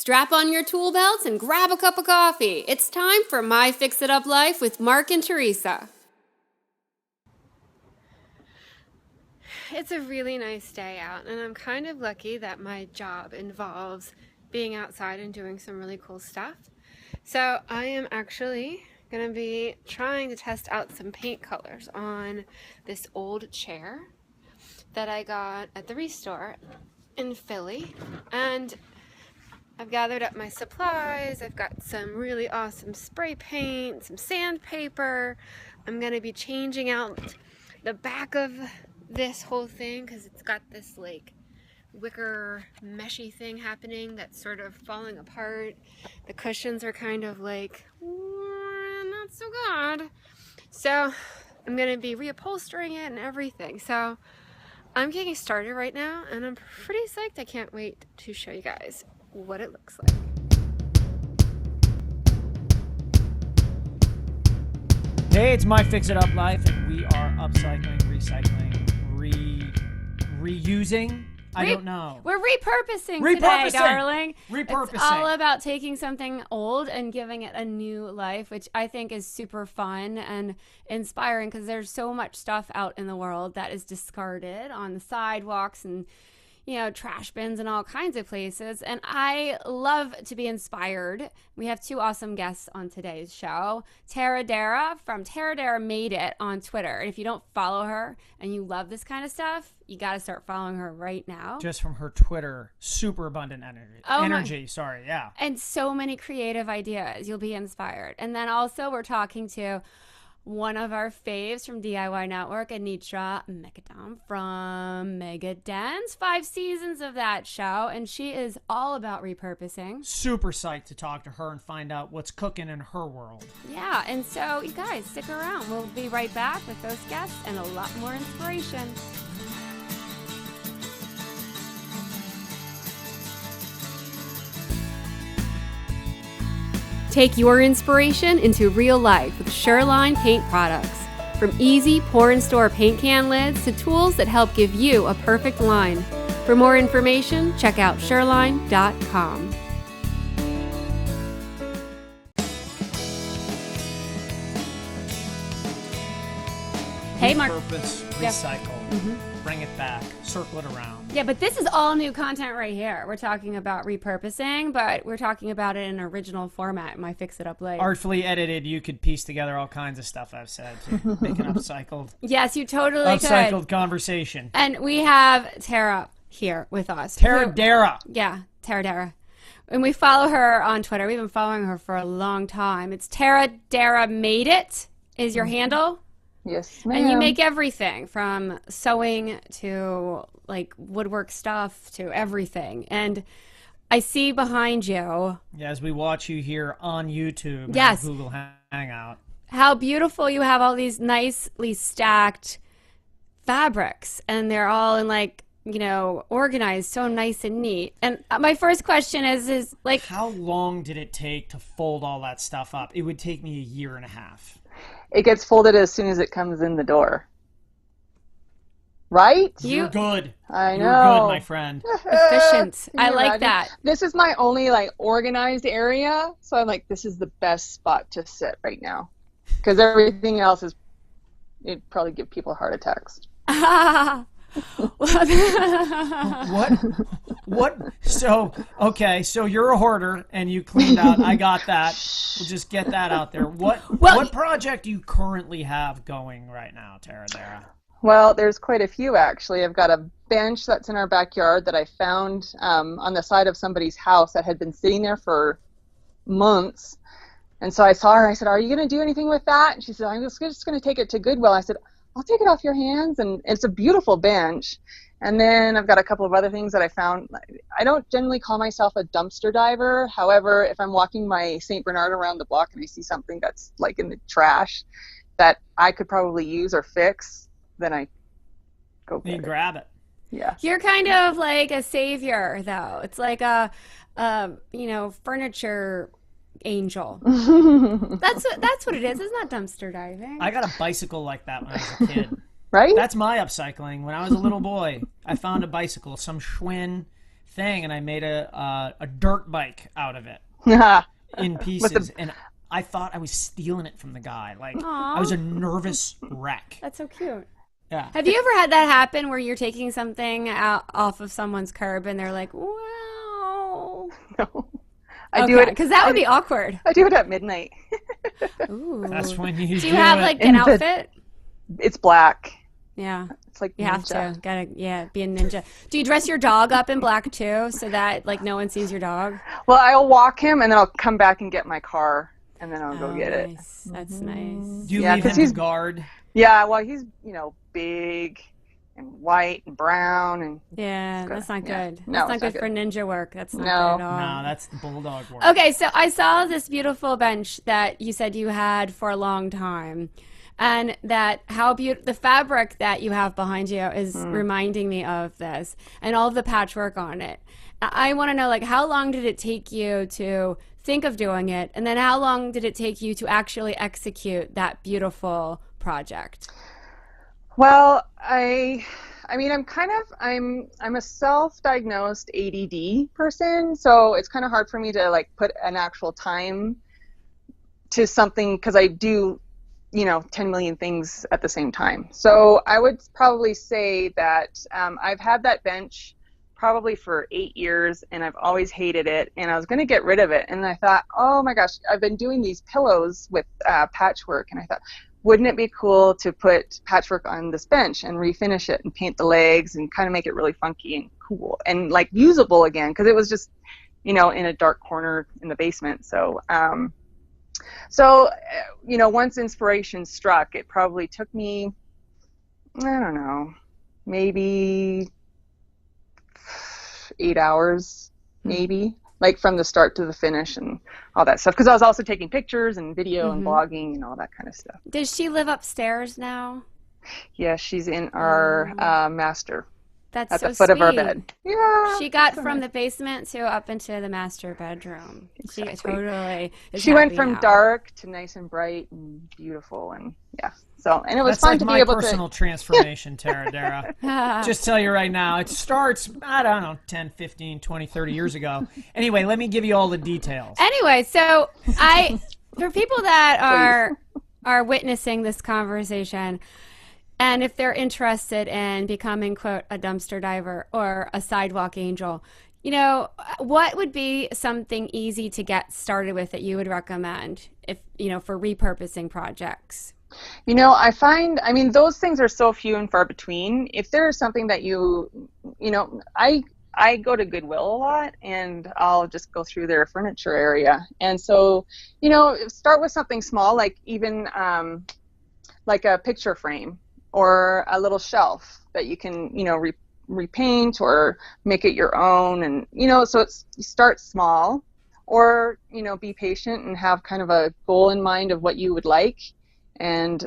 Strap on your tool belts and grab a cup of coffee. It's time for My Fix It Up Life with Mark and Teresa. It's a really nice day out, and I'm kind of lucky that my job involves being outside and doing some really cool stuff. So I am actually going to be trying to test out some paint colors on this old chair that I got at the Restore in Philly. And I've gathered up my supplies. I've got some really awesome spray paint, some sandpaper. I'm going to be changing out the back of this whole thing because it's got this like wicker meshy thing happening that's sort of falling apart. The cushions are kind of like not so good. So I'm going to be reupholstering it and everything. So I'm getting started right now and I'm pretty psyched. I can't wait to show you guys what it looks like. Hey, it's My Fix It Up Life, and we are upcycling, recycling, reusing. I don't know. We're repurposing today, darling. Repurposing. It's all about taking something old and giving it a new life, which I think is super fun and inspiring because there's so much stuff out in the world that is discarded on the sidewalks and, you know, trash bins and all kinds of places. And I love to be inspired. We have two awesome guests on today's show. Tara Dara from Tara Dara Made It on Twitter. And if you don't follow her and you love this kind of stuff, you got to start following her right now. Just from her Twitter, super abundant energy. Yeah. And so many creative ideas. You'll be inspired. And then also we're talking to one of our faves from DIY Network, Anitra Mecadon from Megadance. 5 seasons of that show, and she is all about repurposing. Super psyched to talk to her and find out what's cooking in her world. Yeah, and so you guys, stick around. We'll be right back with those guests and a lot more inspiration. Take your inspiration into real life with Shoreline paint products. From easy pour-and-store paint can lids to tools that help give you a perfect line. For more information, check out shoreline.com. Hey, Mark. Repurpose, recycle, bring it back, circle it around. Yeah, but this is all new content right here. We're talking about repurposing, but we're talking about it in original format. My Fix It Up Life. Artfully edited, you could piece together all kinds of stuff I've said to make an upcycled. Yes, you totally could. Upcycled conversation. And we have Tara here with us. Tara Dara. Yeah, Tara Dara. And we follow her on Twitter. We've been following her for a long time. It's Tara Dara Made It is your handle. Yes, ma'am. And you make everything from sewing to like woodwork stuff to everything. And I see behind you. Yeah, as we watch you here on YouTube. Yes. And Google Hangout. How beautiful you have all these nicely stacked fabrics. And they're all in like, you know, organized so nice and neat. And my first question is like, how long did it take to fold all that stuff up? It would take me 1.5 years. It gets folded as soon as it comes in the door. Right? You're good. I know. You're good, my friend. Efficient. I like that. This is my only like organized area. So I'm like, this is the best spot to sit right now. Because everything else is, it'd probably give people heart attacks. What? So, okay, so you're a hoarder and you cleaned out. I got that. We'll just get that out there. What project do you currently have going right now, Tara Dara? Well, there's quite a few actually. I've got a bench that's in our backyard that I found on the side of somebody's house that had been sitting there for months. And so I saw her. I said, "Are you going to do anything with that?" And she said, "I'm just going to take it to Goodwill." I said, "I'll take it off your hands." And it's a beautiful bench. And then I've got a couple of other things that I found. I don't generally call myself a dumpster diver. However, if I'm walking my St. Bernard around the block and I see something that's like in the trash that I could probably use or fix, then I go get it. Grab it. Yeah. You're kind of like a savior, though. It's like a furniture angel. That's what it is. It's not dumpster diving. I got a bicycle like that when I was a kid. Right? That's my upcycling. When I was a little boy, I found a bicycle, some Schwinn thing, and I made a dirt bike out of it in pieces, and I thought I was stealing it from the guy. Like, I was a nervous wreck. That's so cute. Yeah. Have you ever had that happen where you're taking something out off of someone's curb and they're like, wow? No. I do it because that would be awkward. I do it at midnight. Ooh. That's when you do you have like an outfit? It's black. Yeah. It's like you ninja. have to. Gotta be a ninja. Do you dress your dog up in black too so that like no one sees your dog? Well, I'll walk him and then I'll come back and get my car and then I'll go get it. That's nice. Do you leave him to guard? Yeah, well, he's, big and white and brown and that's not good. No, that's not good for ninja work. That's not good at all. No, that's the bulldog work. Okay, so I saw this beautiful bench that you said you had for a long time, and that how beautiful the fabric that you have behind you is reminding me of this, and all of the patchwork on it. I want to know, like, how long did it take you to think of doing it, and then how long did it take you to actually execute that beautiful project? Well, I'm a self-diagnosed ADD person, so it's kind of hard for me to like put an actual time to something because I do, 10 million things at the same time. So I would probably say that I've had that bench probably for 8 years and I've always hated it, and I was going to get rid of it, and I thought, oh my gosh, I've been doing these pillows with patchwork, and I thought, wouldn't it be cool to put patchwork on this bench and refinish it and paint the legs and kind of make it really funky and cool and like usable again, because it was just, in a dark corner in the basement. So, once inspiration struck, it probably took me, I don't know, maybe 8 hours, maybe. Like from the start to the finish and all that stuff. Because I was also taking pictures and video and blogging and all that kind of stuff. Does she live upstairs now? Yeah, she's in our master. That's at so the foot of our sweet. bed. Yeah. She got from the basement to up into the master bedroom. Exactly. She totally is She went happy from now. dark to nice and bright and beautiful, and So, and it was That's fun like to my be able personal transformation, Tara Dara. Just tell you right now, it starts, I don't know, 10, 15, 20, 30 years ago. Anyway, let me give you all the details. Anyway, so for people that are witnessing this conversation, and if they're interested in becoming, quote, a dumpster diver or a sidewalk angel, what would be something easy to get started with that you would recommend if, for repurposing projects? I find, those things are so few and far between. If there is something that I go to Goodwill a lot, and I'll just go through their furniture area. And so, start with something small, like even like a picture frame or a little shelf that you can, repaint or make it your own. And, so you start small, or, be patient and have kind of a goal in mind of what you would like. And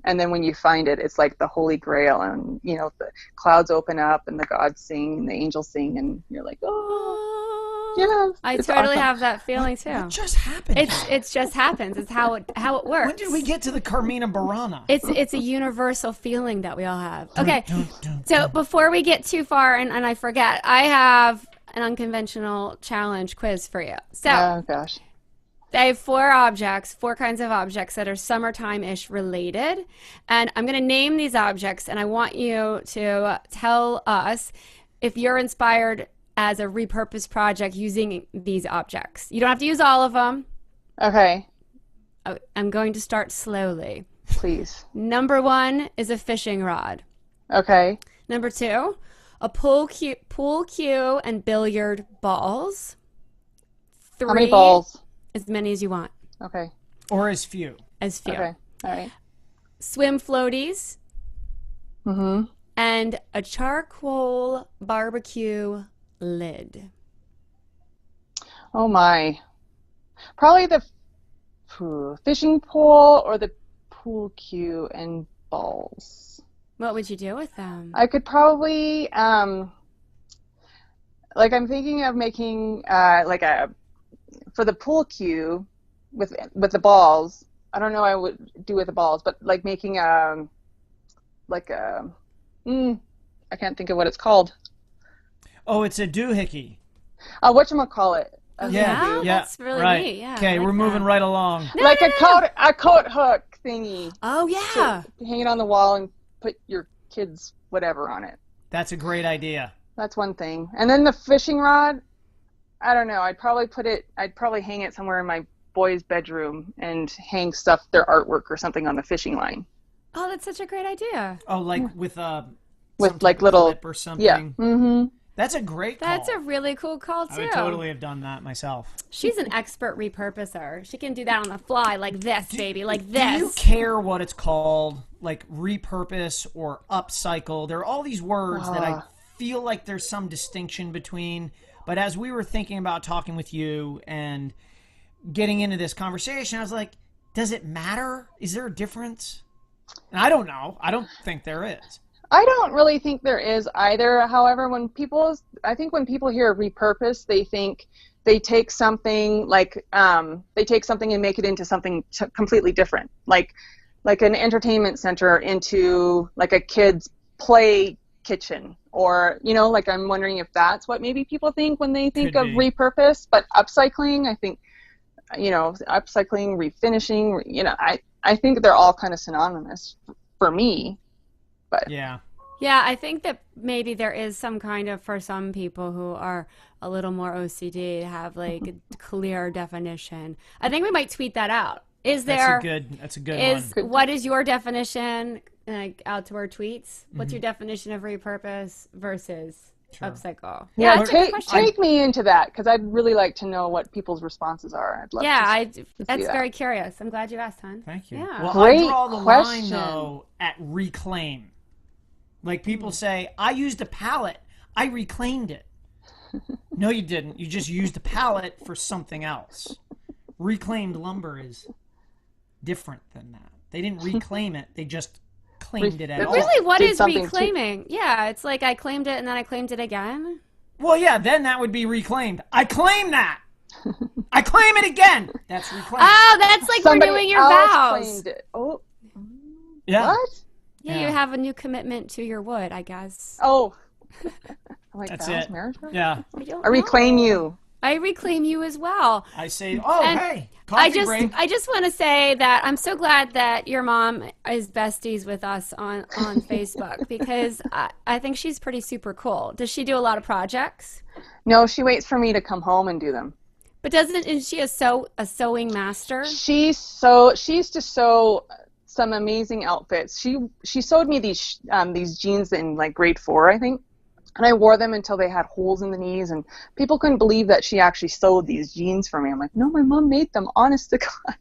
then when you find it, it's like the holy grail, and the clouds open up and the gods sing and the angels sing, and you're like, oh, yeah. I totally have that feeling too. What just happened? It just happens. It's how it works. When did we get to the Carmina Burana? It's a universal feeling that we all have. Okay, so before we get too far, and I forget, I have an unconventional challenge quiz for you. So, oh gosh. I have four kinds of objects that are summertime-ish related. And I'm going to name these objects, and I want you to tell us if you're inspired as a repurposed project using these objects. You don't have to use all of them. Okay. I'm going to start slowly. Please. Number 1 is a fishing rod. Okay. Number 2, a pool cue and billiard balls. 3, how many balls? As many as you want. Okay. Or as few. As few. Okay. All right. Swim floaties. Mm-hmm. And a charcoal barbecue lid. Oh my. Probably the fishing pole or the pool cue and balls. What would you do with them? I could probably I'm thinking of making for the pool cue with the balls. I don't know what I would do with the balls, but like making I can't think of what it's called. Oh, it's a doohickey. Whatchamacallit. Yeah, yeah, that's really right. neat. Yeah, Okay, I like we're moving that. right along. Like a coat hook thingy. Oh yeah. To hang it on the wall and put your kids' whatever on it. That's a great idea. That's one thing. And then the fishing rod, I don't know. I'd probably hang it somewhere in my boys' bedroom and hang stuff, their artwork or something on the fishing line. Oh, that's such a great idea. Oh, like with like little clip or something. Yeah. Mm-hmm. That's a great call. That's a really cool call, too. I would totally have done that myself. She's an expert repurposer. She can do that on the fly like this, baby, like this. Do you care what it's called? Like repurpose or upcycle? There are all these words that I feel like there's some distinction between. But as we were thinking about talking with you and getting into this conversation, I was like, does it matter? Is there a difference? And I don't know. I don't think there is. I don't really think there is either. However, I think when people hear repurpose, they think they take something and make it into something completely different, like an entertainment center into like a kid's play kitchen, or like I'm wondering if that's what maybe people think when they think of repurpose. But upcycling, I think, upcycling, refinishing, I think they're all kind of synonymous for me. But yeah, I think that maybe there is some kind of, for some people who are a little more OCD, have like a clear definition. I think we might tweet that out. That's a good one. What is your definition, like, out to our tweets? What's your definition of repurpose versus upcycle? Yeah, take me into that, because I'd really like to know what people's responses are. I'd love to that's very curious. I'm glad you asked, hon. Thank you. Yeah. Well, Great I draw the question. line, though, at reclaim. Like, people say, I used a pallet. I reclaimed it. No, you didn't. You just used a pallet for something else. Reclaimed lumber is different than that. They didn't reclaim it. They just claimed it at all. But really, what is reclaiming? Yeah, it's like I claimed it and then I claimed it again. Well, yeah, then that would be reclaimed. I claim that. I claim it again. That's reclaimed. Oh, that's like renewing your vows. Claimed it. Oh. Yeah. What? Yeah, you have a new commitment to your wood, I guess. Oh. Like that's vows, it. marriage? Yeah. I reclaim you. I reclaim you as well. I say, And hey, coffee break. I just want to say that I'm so glad that your mom is besties with us on Facebook, because I think she's pretty super cool. Does she do a lot of projects? No, she waits for me to come home and do them. But isn't she a sewing master? She used to sew some amazing outfits. She sewed me these jeans in like grade 4, I think. And I wore them until they had holes in the knees, and people couldn't believe that she actually sewed these jeans for me. I'm like, no, my mom made them, honest to God.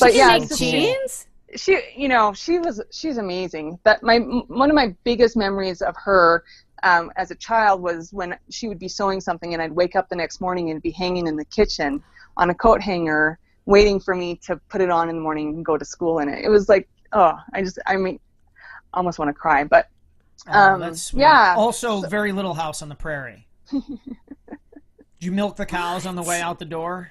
But yeah, make jeans? She's amazing. One of my biggest memories of her as a child was when she would be sewing something, and I'd wake up the next morning and it'd be hanging in the kitchen on a coat hanger, waiting for me to put it on in the morning and go to school in it. It was like, I almost want to cry, but. That's sweet. Yeah. Also, very Little House on the Prairie. Did you milk the cows on the way out the door?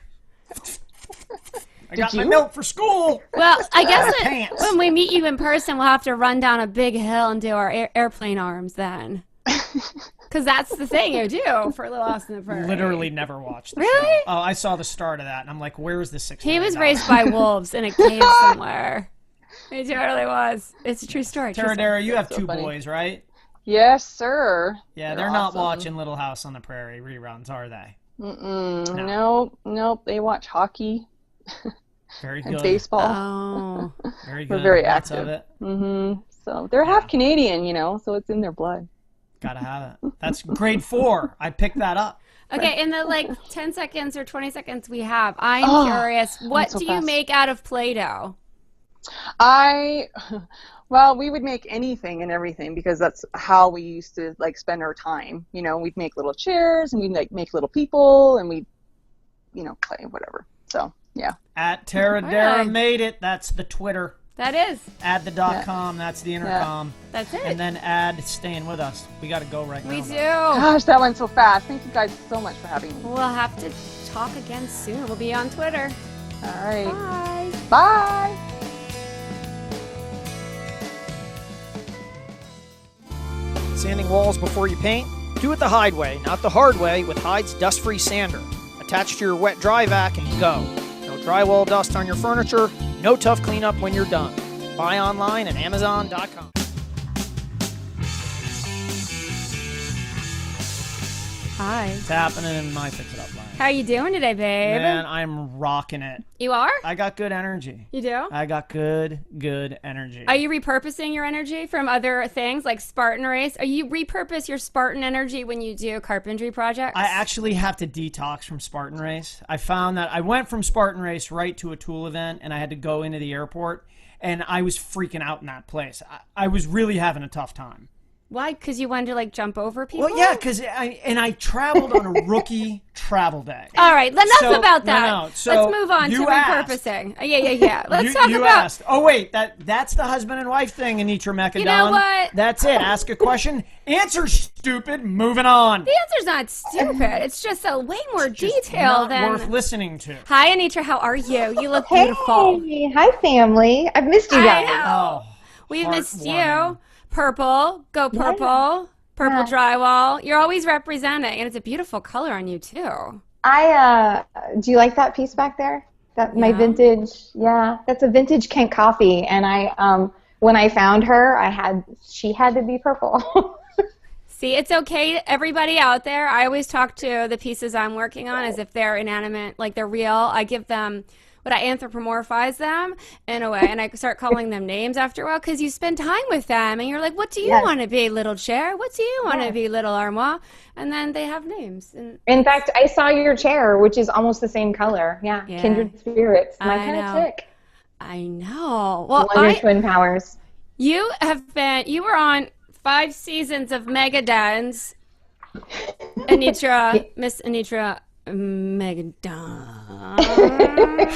I got my milk for school. Well, I guess when we meet you in person, we'll have to run down a big hill and do our airplane arms then. Because that's the thing you do for Little House on the Prairie. Literally never watched the Really? show. Oh, I saw the start of that, and I'm like, where is the $6 He million? was raised by wolves in a cave somewhere. He totally was. It's a true story. Tara Dara, you have so 2 funny. boys, right? Yes, sir. Yeah, they're not watching Little House on the Prairie reruns, are they? Nope. They watch hockey. Very and good. baseball. Oh, very good. We're very Lots active. of it. Mm-hmm. So they're half Canadian, so it's in their blood. Gotta have it. That's grade 4. I picked that up. okay, in the 10 seconds or 20 seconds we have, I'm curious, what do you make out of Play-Doh? Well, we would make anything and everything, because that's how we used to spend our time. We'd make little chairs, and we'd make little people, and we'd play whatever. So yeah. At Tara Dara made it. That's the Twitter. That is. Add the .com. That's the intercom. That's it. And then add staying with us. We got to go right now. We do. Gosh, that went so fast. Thank you guys so much for having me. We'll have to talk again soon. We'll be on Twitter. All right. Bye. Bye. Sanding walls before you paint? Do it the Hyde way, not the hard way, with Hyde's dust-free sander. Attach to your wet dry vac and go. No drywall dust on your furniture, no tough cleanup when you're done. Buy online at Amazon.com. Hi. What's happening in my Fix It Up line? How you doing today, babe? Man, I'm rocking it. You are? I got good energy. You do? I got good energy. Are you repurposing your energy from other things like Spartan race? Are you repurpose your Spartan energy when you do carpentry projects? I actually have to detox from Spartan race. I found that I went from Spartan race right to a tool event, and I had to go into the airport, and I was freaking out in that place. I was really having a tough time. Why? Because you wanted to like jump over people? Well, yeah, because I traveled on a rookie travel day. All right, enough about that. No. So let's move on to repurposing. Yeah. Let's talk about. Asked. Oh wait, that's the husband and wife thing, Anitra Mecadon. You know what? That's it. Ask a question, answer stupid, moving on. The answer's not stupid. It's just a way more detail than worth listening to. Hi, Anitra. How are you? You look beautiful. Hey, hi, family. I've missed you guys. Oh, we've missed you. Purple, go purple, purple drywall. You're always representing, and it's a beautiful color on you too. Do you like that piece back there? My vintage, that's a vintage Kent coffee, and when I found her, she had to be purple. See, it's okay, everybody out there. I always talk to the pieces I'm working on as if they're inanimate, like they're real. I give them. But I anthropomorphize them in a way, and I start calling them names after a while because you spend time with them, and you're like, what do you want to be, little chair? What do you want to be, little armoire? And then they have names. In fact, I saw your chair, which is almost the same color. Yeah. Kindred spirits. My kind of chick. I know. Well, Wonder twin powers. You were on 5 seasons of Megadons. Miss Anitra Mecadon.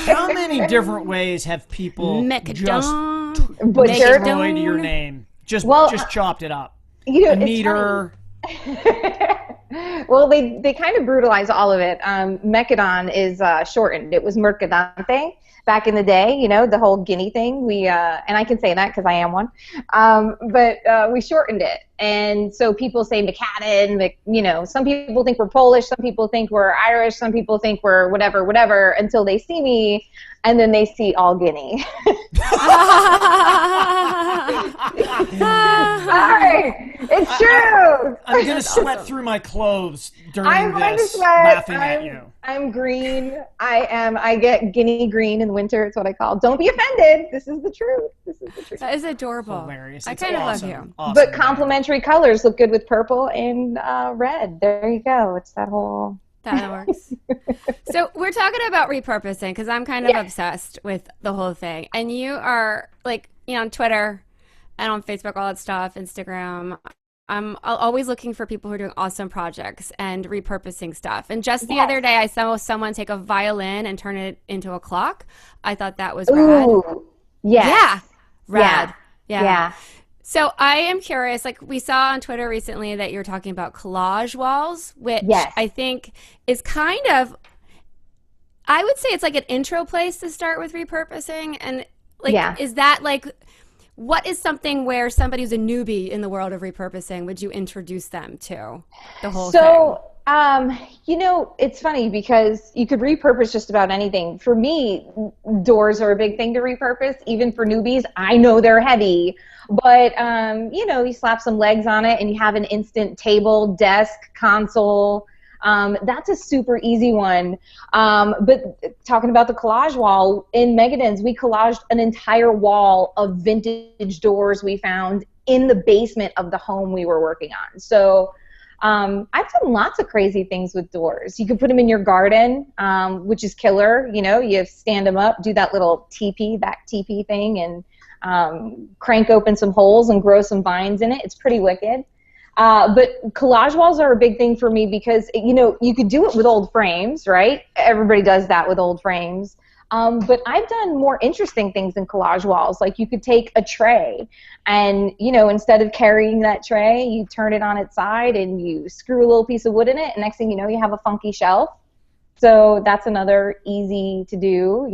How many different ways have people Mecadon. just destroyed your name? Just chopped it up. Anitra. Well, they kind of brutalize all of it. Mecadon is shortened. It was Mercadante back in the day, the whole guinea thing. And I can say that because I am one. But we shortened it. And so people say Mecadon, some people think we're Polish, some people think we're Irish, some people think we're whatever, until they see me, and then they see all guinea. Sorry, it's true. I'm going to sweat through my clothes during this, laughing at you. I'm green. I get guinea green in the winter. It's what I call. Don't be offended. This is the truth. That is adorable. Hilarious. I kind of love you. Awesome, but complementary colors look good with purple and red. There you go. It's that whole... That works. So we're talking about repurposing because I'm kind of obsessed with the whole thing. And you are on Twitter and on Facebook, all that stuff, Instagram. I'm always looking for people who are doing awesome projects and repurposing stuff. And just the other day, I saw someone take a violin and turn it into a clock. I thought that was rad. Ooh, yes. Yeah. Rad. Yeah. So I am curious, we saw on Twitter recently that you're talking about collage walls, which I think is kind of, I would say it's like an intro place to start with repurposing. And is that what is something where somebody who's a newbie in the world of repurposing, would you introduce them to the whole thing? It's funny because you could repurpose just about anything. For me, doors are a big thing to repurpose, even for newbies. I know they're heavy, but, you slap some legs on it and you have an instant table, desk, console. That's a super easy one. But talking about the collage wall, in Megadons, we collaged an entire wall of vintage doors we found in the basement of the home we were working on. So I've done lots of crazy things with doors. You could put them in your garden, which is killer. You stand them up, do that little back teepee thing, and crank open some holes and grow some vines in it. It's pretty wicked. But collage walls are a big thing for me because, you could do it with old frames, right? Everybody does that with old frames. But I've done more interesting things in collage walls. Like you could take a tray and, instead of carrying that tray, you turn it on its side and you screw a little piece of wood in it. And next thing you know, you have a funky shelf. So that's another easy to do,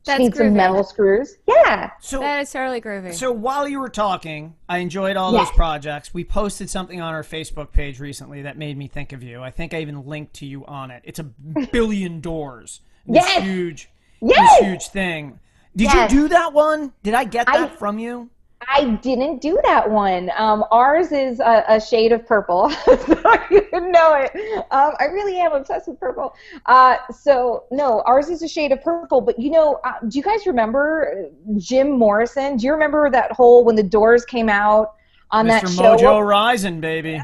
Just need some metal screws. Yeah. So that is totally groovy. So while you were talking, I enjoyed all those projects. We posted something on our Facebook page recently that made me think of you. I think I even linked to you on it. It's a billion doors. This huge thing. Did you do that one? Did I get that from you? I didn't do that one. Ours is a shade of purple, so you didn't know it. I really am obsessed with purple. So no, ours is a shade of purple. But do you guys remember Jim Morrison? Do you remember that whole when the Doors came out on that show? Mr. Mojo Rising, baby.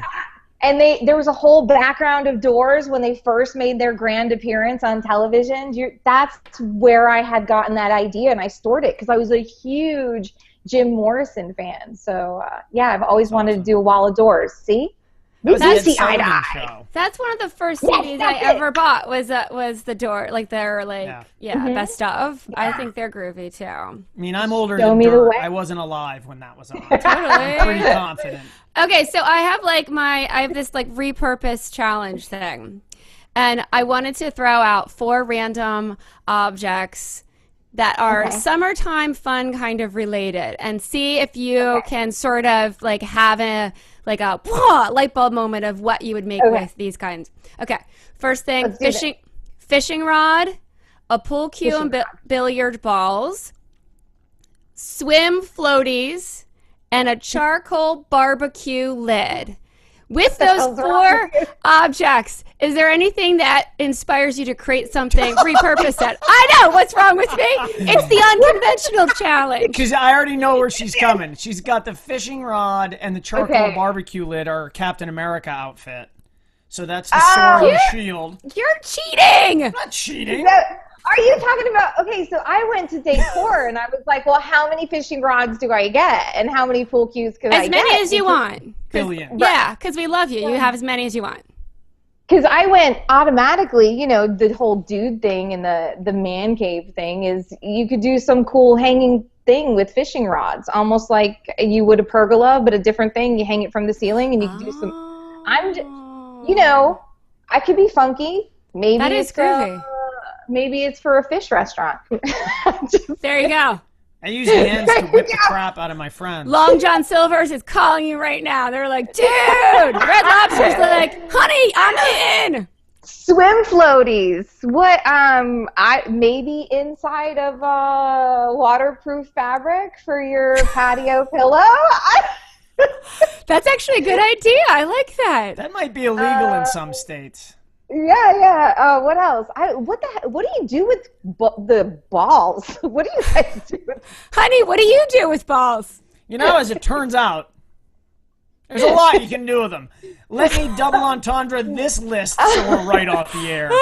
And there was a whole background of Doors when they first made their grand appearance on television. That's where I had gotten that idea, and I stored it because I was a huge Jim Morrison fan. So I've always wanted to do a wall of Doors. See? That's see eye to eye. That's one of the first CDs I ever bought was the Door, like their best of. Yeah. I think they're groovy too. I mean, I'm older than dirt. I wasn't alive when that was on. Totally. I'm pretty confident. Okay, so I have this repurpose challenge thing, and I wanted to throw out 4 random objects that are summertime fun kind of related, and see if you can sort of have a light bulb moment of what you would make with these kinds. Okay, first thing, fishing rod, a pool cue and billiard balls, swim floaties, and a charcoal barbecue lid. With those 4 objects, is there anything that inspires you to create something, repurpose it? I know, what's wrong with me? It's the unconventional challenge. Because I already know where she's coming. She's got the fishing rod and the charcoal barbecue lid, our Captain America outfit. So that's the sword and the shield. You're cheating! I'm not cheating. Are you talking about, so I went to day 4 and I was like, well, how many fishing rods do I get? And how many pool cues can I get? As many as you want. Billion. Yeah, because we love you. You have as many as you want. Because I went automatically, the whole dude thing and the man cave thing is you could do some cool hanging thing with fishing rods, almost like you would a pergola, but a different thing. You hang it from the ceiling and you can do some, I could be funky. Maybe that is groovy. Maybe it's for a fish restaurant. There you go. I use hands to whip the crap out of my friends. Long John Silver's is calling you right now. They're like, dude, Red Lobster's like, honey, I'm in. Swim floaties. What? Maybe inside of waterproof fabric for your patio pillow. That's actually a good idea. I like that. That might be illegal in some states. Yeah. What else? What do you do with the balls? What do you guys do? Honey, what do you do with balls? As it turns out, there's a lot you can do with them. Let me double entendre this list so we're right off the air. All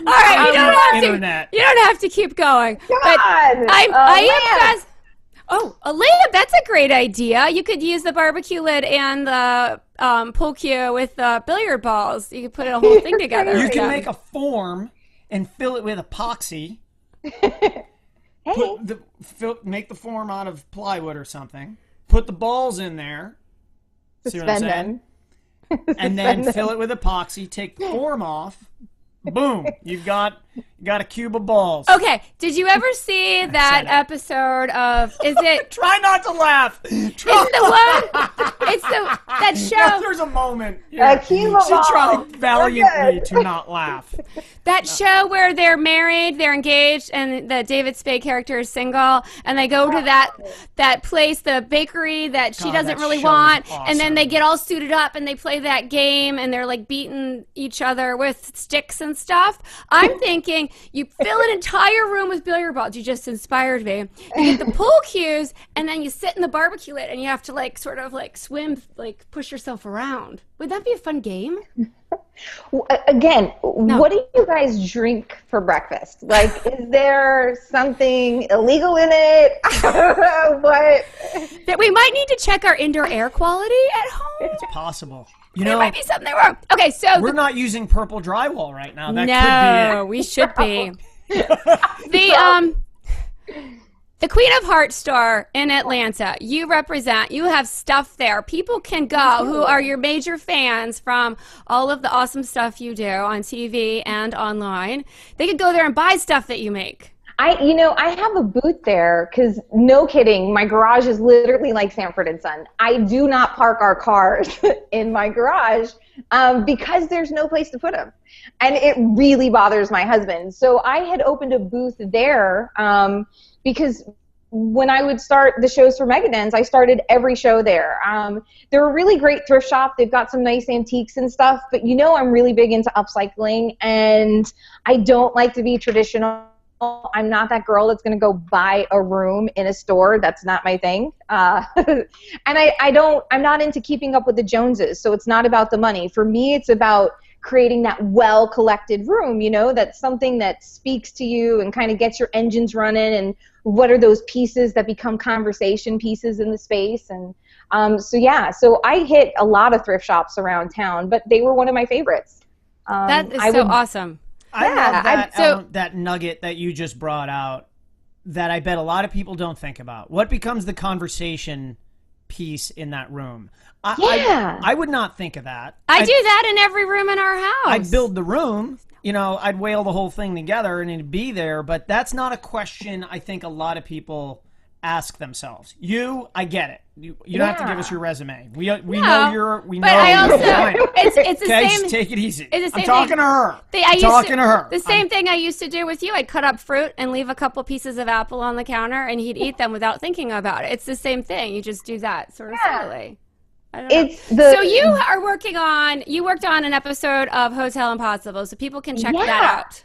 right, you don't have to keep going. God, but I am fast. Oh, a layup, that's a great idea. You could use the barbecue lid and the pool cue with the billiard balls. You could put a whole thing together. You can make a form and fill it with epoxy. Make the form out of plywood or something. Put the balls in there. See what I'm saying? And then fill it with epoxy. Take the form off. Boom! You've got a cube of balls. Okay. Did you ever see that episode of? Is it? Try not to laugh. It's that show. There's a moment. A cube of balls. She tried valiantly to not laugh. That show where they're married, they're engaged, and the David Spade character is single, and they go to that place, the bakery that she doesn't really want, awesome. And then they get all suited up and they play that game, and they're beating each other with sticks and stuff. I'm thinking you fill an entire room with billiard balls. You just inspired me. You get the pool cues, and then you sit in the barbecue lid, and you have to sort of swim, push yourself around. Would that be a fun game? Again, what do you guys drink for breakfast? Is there something illegal in it? What? That we might need to check our indoor air quality at home. It's possible. There might be something wrong. Okay, so we're not using purple drywall right now. That could be it. We should be. The Queen of Hearts store in Atlanta, you have stuff there. People can go who are your major fans from all of the awesome stuff you do on TV and online. They could go there and buy stuff that you make. I have a booth there because, no kidding, my garage is literally like Sanford and Son. I do not park our cars in my garage because there's no place to put them. And it really bothers my husband. So I had opened a booth there because when I would start the shows for Mecadons, I started every show there. They're a really great thrift shop. They've got some nice antiques and stuff. But I'm really big into upcycling, and I don't like to be traditional. I'm not that girl that's going to go buy a room in a store. That's not my thing. And I'm not into keeping up with the Joneses. So it's not about the money. For me, it's about creating that well-collected room, that's something that speaks to you and kind of gets your engines running, and what are those pieces that become conversation pieces in the space. And so I hit a lot of thrift shops around town, but they were one of my favorites. That is awesome. I love that nugget that you just brought out that I bet a lot of people don't think about. What becomes the conversation piece in that room? I would not think of that. I do that in every room in our house. I'd build the room. I'd whale the whole thing together and it'd be there, but that's not a question I think a lot of people ask themselves. I get it. You don't have to give us your resume. We know you're. We know. But I also, it's the same. Just take it easy. It's the same I'm talking to her. The same thing I used to do with you. I'd cut up fruit and leave a couple pieces of apple on the counter, and he'd eat them without thinking about it. It's the same thing. You just do that sort of subtly. I don't know. So you worked on an episode of Hotel Impossible, so people can check that out.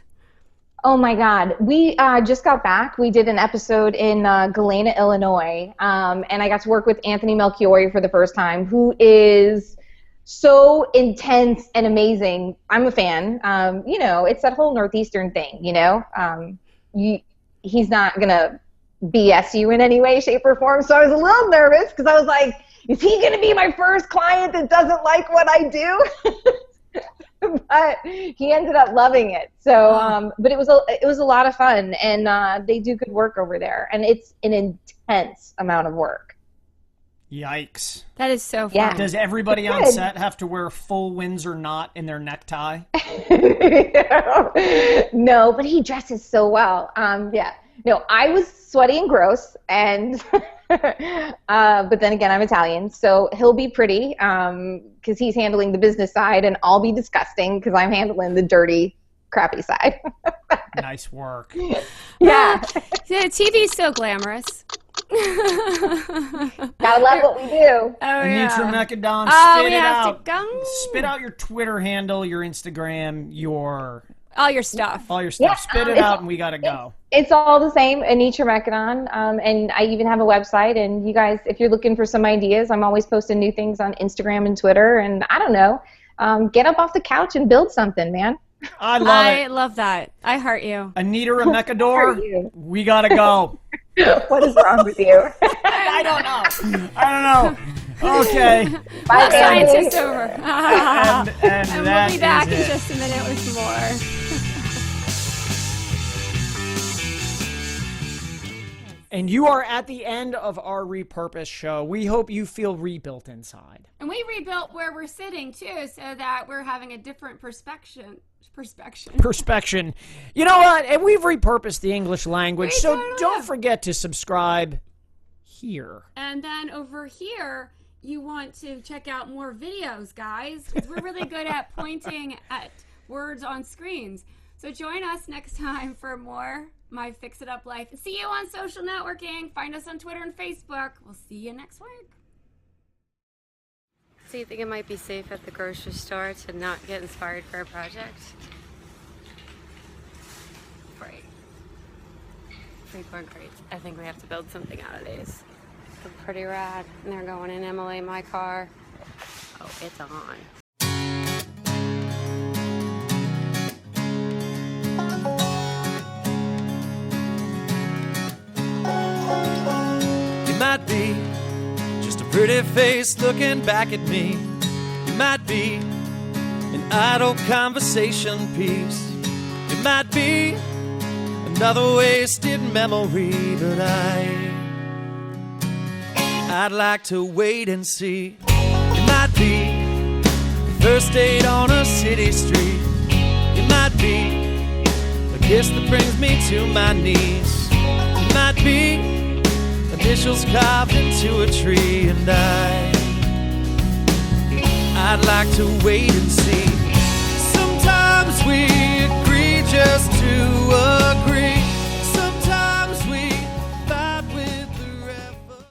Oh my God. We just got back. We did an episode in Galena, Illinois, and I got to work with Anthony Melchiori for the first time, who is so intense and amazing. I'm a fan. It's that whole Northeastern thing, he's not going to BS you in any way, shape, or form. So I was a little nervous because I was like, is he going to be my first client that doesn't like what I do? But he ended up loving it. So, but it was a lot of fun, and they do good work over there, and it's an intense amount of work. Yikes! That is so fun. Yeah. Does everybody on set have to wear full Windsor knot in their necktie? No, but he dresses so well. No, I was sweaty and gross, and but then again, I'm Italian, so he'll be pretty because he's handling the business side, and I'll be disgusting because I'm handling the dirty, crappy side. Nice work. Yeah. TV's so glamorous. Gotta love what we do. Anitra Mecadon, spit it out. Spit out your Twitter handle, your Instagram, all your stuff. Yeah, spit it out, and we gotta go. It's all the same, Anitra Mecadon, and I even have a website. And you guys, if you're looking for some ideas, I'm always posting new things on Instagram and Twitter. And I don't know, get up off the couch and build something, man. I love that. I heart you. Anitra Mecadon, we gotta go. What is wrong with you? I don't know. Okay. Bye, scientist over. and we'll be back in just a minute with more. And you are at the end of our Repurpose show. We hope you feel rebuilt inside. And we rebuilt where we're sitting, too, so that we're having a different perspection. You know what? And we've repurposed the English language, so totally don't forget to subscribe here. And then over here, you want to check out more videos, guys, because we're really good at pointing at words on screens. So join us next time for more My Fix It Up Life. See you on social networking. Find us on Twitter and Facebook. We'll see you next week. So you think it might be safe at the grocery store to not get inspired for a project? Right. Freeborn crates. I think we have to build something out of these. They're pretty rad. And they're going in Emily, my car. Oh, it's on. You might be just a pretty face looking back at me. You might be an idle conversation piece. You might be another wasted memory, but I'd like to wait and see. You might be the first date on a city street. You might be a kiss that brings me to my knees. It might be initials carved into a tree, and I'd like to wait and see. Sometimes we agree just to